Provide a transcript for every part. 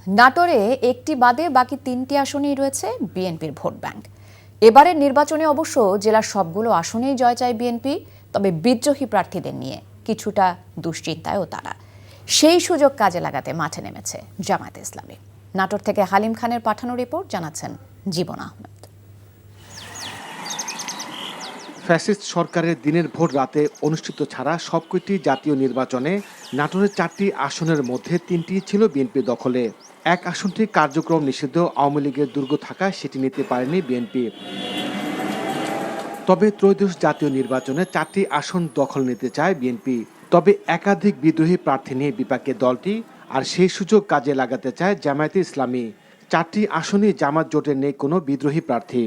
নাটোরে একটি বাদে বাকি ৩টি আসনেই রয়েছে বিএনপির ভোট ব্যাংক। এবারের নির্বাচনে অবশ্য জেলার সবগুলো আসনেই জয় চায় বিএনপি, তবে বিদ্রোহী প্রার্থীদের নিয়ে কিছুটা দুশ্চিন্তায়ও তারা। সেই সুযোগ কাজে লাগাতে মাঠে নেমেছে জামায়াতে ইসলামী। নাটোর থেকে হালিম খানের পাঠানো রিপোর্ট জানাচ্ছেন জীবন আহমেদ। ফ্যাসিস্ট সরকারের দিনের ভোট রাতে অনুষ্ঠিত ছাড়া সবকটি জাতীয় নির্বাচনে নাটোরের 4টি আসনের মধ্যে 3টি ছিল বিএনপি দখলে। এক আসনটি কার্যক্রম নিষিদ্ধ আওয়ামী লীগের দুর্গ থাকায় সেটি নিতে পারেনি বিএনপি। তবে ত্রয়োদশ জাতীয় নির্বাচনে 4টি আসন দখল নিতে চায় বিএনপি। তবে একাধিক বিদ্রোহী প্রার্থী নিয়ে বিপাকে দলটি, আর সেই সুযোগ কাজে লাগাতে চায় জামায়াতে ইসলামী। 4টি আসনে জামাত জোটের নেই কোনো বিদ্রোহী প্রার্থী।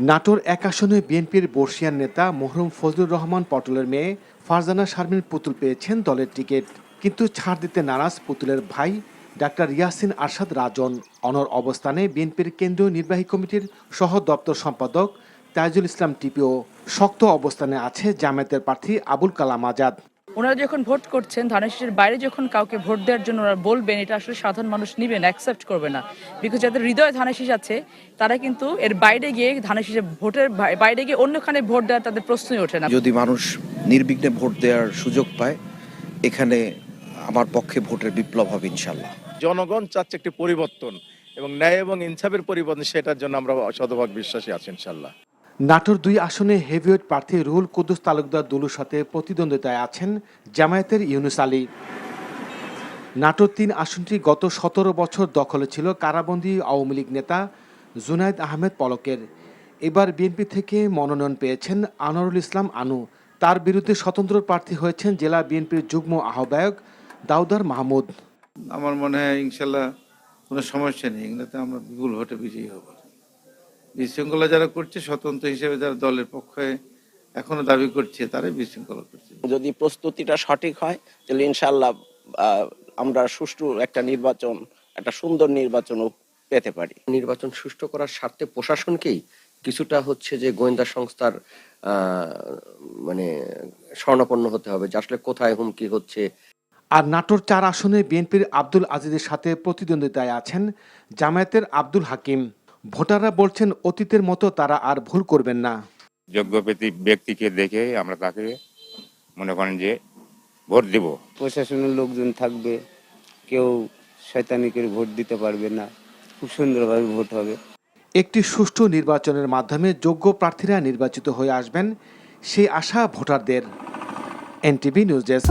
নাটোর এক আসনে বিএনপির বর্ষিয়ান নেতা মরহুম ফজলুর রহমান পটলের মেয়ে ফারজানা শারমিন পুতুল পেয়েছেন দলের টিকিট, কিন্তু ছাড় দিতে নারাজ পুতুলের ভাই ডাক্তার ইয়াসিন আরশাদ রাজন। অনড় অবস্থানে বিএনপির কেন্দ্রীয় নির্বাহী কমিটির সহ দপ্তর সম্পাদক তাইজুল ইসলাম টিপিও। শক্ত অবস্থানে আছে জামায়াতের প্রার্থী আবুল কালাম আজাদ। ওনারা যখন ভোট করছেন, ধানের শীষের বাইরে যখন কাউকে ভোট দেওয়ার জন্য ওরা বলবেন, এটা আসলে সাধারণ মানুষ নিবেন, অ্যাকসেপ্ট করবে না। বিকজ যাদের হৃদয়ে ধানের শীষ আছে তারা কিন্তু এর বাইরে গিয়ে ধানের শীষের ভোটের বাইরে গিয়ে অন্যখানে ভোট দেওয়ার তাদের প্রশ্নই ওঠে না। যদি মানুষ নির্বিঘ্নে ভোট দেওয়ার সুযোগ পায়, এখানে আমার পক্ষে ভোটের বিপ্লব হবে ইনশাল্লাহ। জনগণ চাচ্ছে একটি পরিবর্তন এবং ন্যায় এবং ইনসাফের পরিবর্তন, সেটার জন্য আমরা শতভাগ বিশ্বাসী আছি ইনশাল্লাহ। নাটোর 2 আসনে হেভিওয়েট প্রার্থী রুহুল কুদ্দুস তালুকদার দুলুর সাথে প্রতিদ্বন্দ্বিতায় আছেন জামায়াতের ইউনুস আলী। নাটোর 3 আসনটি গত 17 বছর দখলে ছিল কারাবন্দী আওয়ামী লীগ নেতা জুনায়েদ আহমেদ পলকের। এবার বিএনপি থেকে মনোনয়ন পেয়েছেন আনোয়ারুল ইসলাম আনু। তার বিরুদ্ধে স্বতন্ত্র প্রার্থী হয়েছেন জেলা বিএনপির যুগ্ম আহ্বায়ক দাউদার মাহমুদ। আমার মনে হয় ইনশাল্লাহ কোনো সমস্যা নেই, এগুলোতে আমরা বিপুল ভোটে বিজয়ী হব। বিশৃঙ্খলা যারা করছে, স্বতন্ত্র হিসেবে যারা দলের পক্ষে এখনো দাবি করছে, তারাই বিশৃঙ্খলা করছে। যদি প্রস্তুতিটা সঠিক হয় তাহলে ইনশাল্লাহ আমরা সুষ্ঠু একটা নির্বাচন, একটা সুন্দর নির্বাচনও পেতে পারি। নির্বাচন সুষ্ঠু করার স্বার্থে প্রশাসনকেই কিছুটা যে গোয়েন্দা সংস্থার শরণাপন্ন হতে হবে, যে আসলে কোথায় হুমকি হচ্ছে। আর নাটোর 4 আসনে বিএনপির আব্দুল আজিজের সাথে প্রতিদ্বন্দ্বিতায় আছেন জামায়াতের আব্দুল হাকিম। ভোটাররা বলছেন অতীতের মতো তারা আর ভুল করবেন না। যোগ্য ব্যক্তিকে দেখে আমরা তাকে মনে করেন যে ভোট দেব। প্রশাসনের লোকজন থাকবে, কেউ শয়তানি করে ভোট দিতে পারবে না, খুব সুন্দরভাবে ভোট হবে। একটি সুষ্ঠু নির্বাচনের মাধ্যমে যোগ্য প্রার্থীরা নির্বাচিত হয়ে আসবেন, সেই আশা ভোটারদের। NTV news desk.